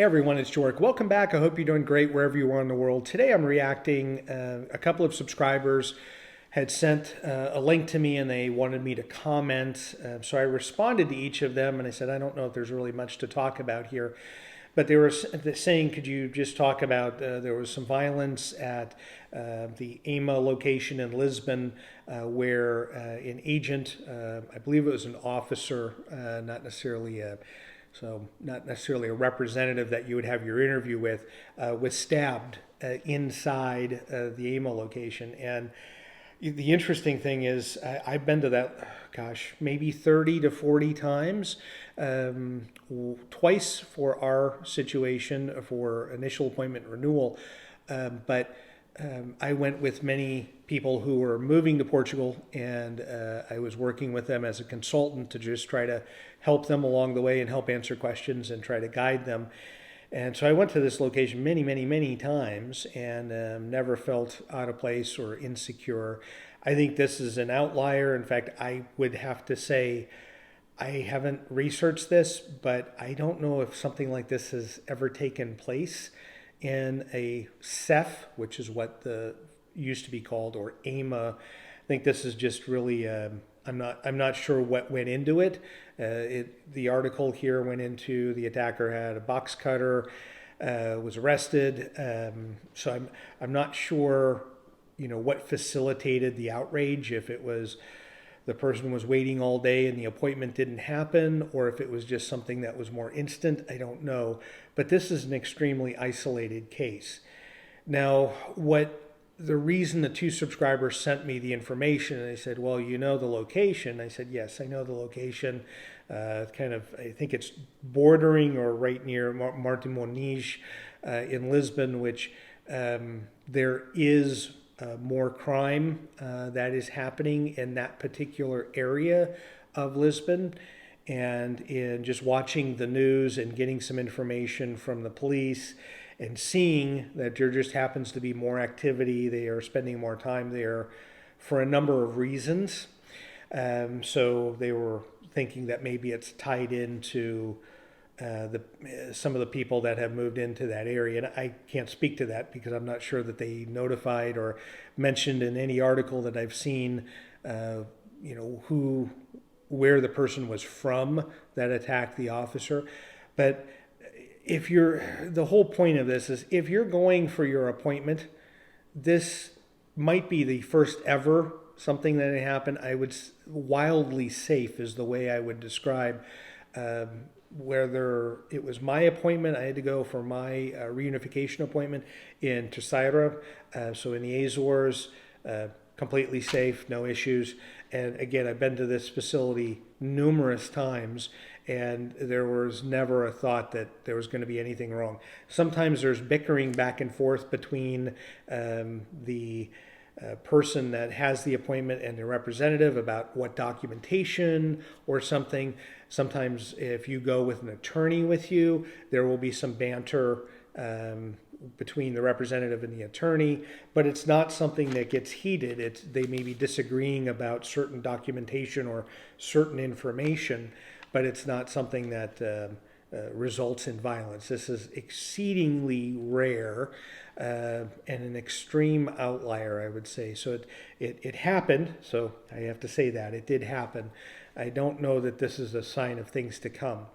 Hey everyone, it's Joric. Welcome back. I hope you're doing great wherever you are in the world. Today I'm reacting. A couple of subscribers had sent a link to me and they wanted me to comment. So I responded to each of them and I said, I don't know if there's really much to talk about here. But they were saying, could you just talk about there was some violence at the EMA location in Lisbon where an agent, I believe it was an officer, not necessarily a representative that you would have your interview with, was stabbed inside the EMA location. And the interesting thing is, I've been to that, gosh, maybe 30 to 40 times, twice for our situation for initial appointment renewal. But I went with many people who were moving to Portugal, and I was working with them as a consultant to just try to help them along the way and help answer questions and try to guide them. And so I went to this location many, many, many times and never felt out of place or insecure. I think this is an outlier. In fact, I would have to say I haven't researched this, but I don't know if something like this has ever taken place in a CEF, which is what the used to be called, or EMA. I think this is just really, I'm not sure what went into it. The article here went into the attacker had a box cutter, was arrested. So I'm not sure, what facilitated the outrage. If it was the person was waiting all day and the appointment didn't happen, or if it was just something that was more instant, I don't know. But this is an extremely isolated case. Now, the reason the two subscribers sent me the information, and they said, well, you know the location. I said, yes, I know the location. I think it's bordering or right near Martimonij in Lisbon, which there is more crime that is happening in that particular area of Lisbon. And in just watching the news and getting some information from the police and seeing that there just happens to be more activity, they are spending more time there for a number of reasons. So they were thinking that maybe it's tied into some of the people that have moved into that area. And I can't speak to that because I'm not sure that they notified or mentioned in any article that I've seen, where the person was from that attacked the officer. But the whole point of this is if you're going for your appointment, this might be the first ever something that happened. Wildly safe is the way I would describe. Whether it was my appointment, I had to go for my reunification appointment in Terceira, so in the Azores, completely safe, no issues. And again, I've been to this facility numerous times, and there was never a thought that there was going to be anything wrong. Sometimes there's bickering back and forth between the person that has the appointment and the representative about what documentation or something. Sometimes if you go with an attorney with you, there will be some banter between the representative and the attorney, but it's not something that gets heated. They may be disagreeing about certain documentation or certain information, but it's not something that results in violence. This is exceedingly rare and an extreme outlier, I would say. So it happened, so I have to say that. It did happen. I don't know that this is a sign of things to come.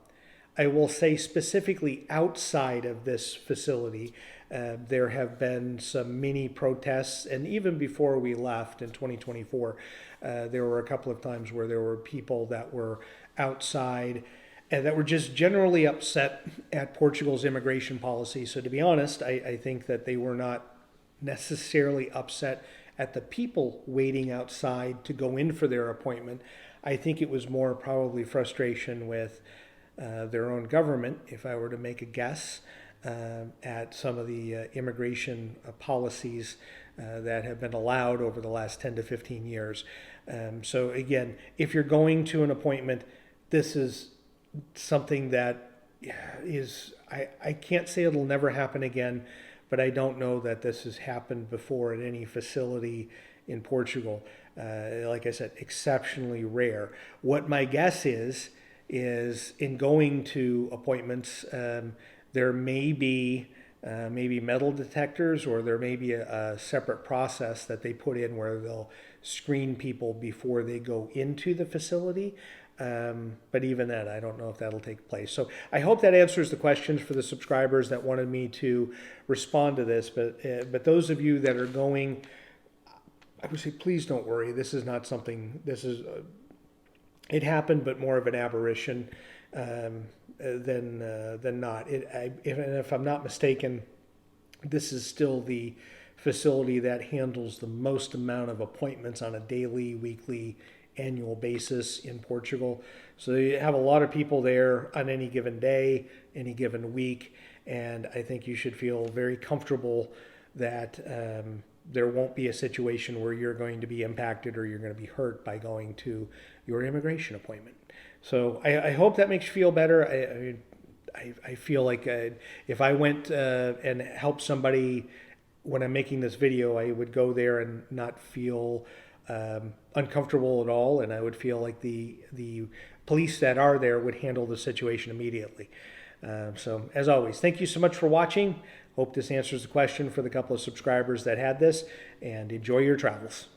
I will say specifically outside of this facility, there have been some mini protests, and even before we left in 2024, there were a couple of times where there were people that were outside and that were just generally upset at Portugal's immigration policy. So to be honest, I think that they were not necessarily upset at the people waiting outside to go in for their appointment. I think it was more probably frustration with their own government, if I were to make a guess, at some of the immigration policies that have been allowed over the last 10 to 15 years. So again, if you're going to an appointment, this is something that I can't say it'll never happen again, but I don't know that this has happened before at any facility in Portugal. Like I said, exceptionally rare. What my guess is in going to appointments, there may be maybe metal detectors, or there may be a separate process that they put in where they'll screen people before they go into the facility. But even then, I don't know if that'll take place. So I hope that answers the questions for the subscribers that wanted me to respond to this. But those of you that are going, I would say, please don't worry. This is not something, it happened, but more of an aberration than not. If I'm not mistaken, this is still the facility that handles the most amount of appointments on a daily, weekly, annual basis in Portugal. So you have a lot of people there on any given day, any given week, and I think you should feel very comfortable that there won't be a situation where you're going to be impacted or you're going to be hurt by going to your immigration appointment. So I hope that makes you feel better. I feel like if I went and helped somebody when I'm making this video, I would go there and not feel uncomfortable at all, and I would feel like the police that are there would handle the situation immediately. So as always, thank you so much for watching. Hope this answers the question for the couple of subscribers that had this, and enjoy your travels.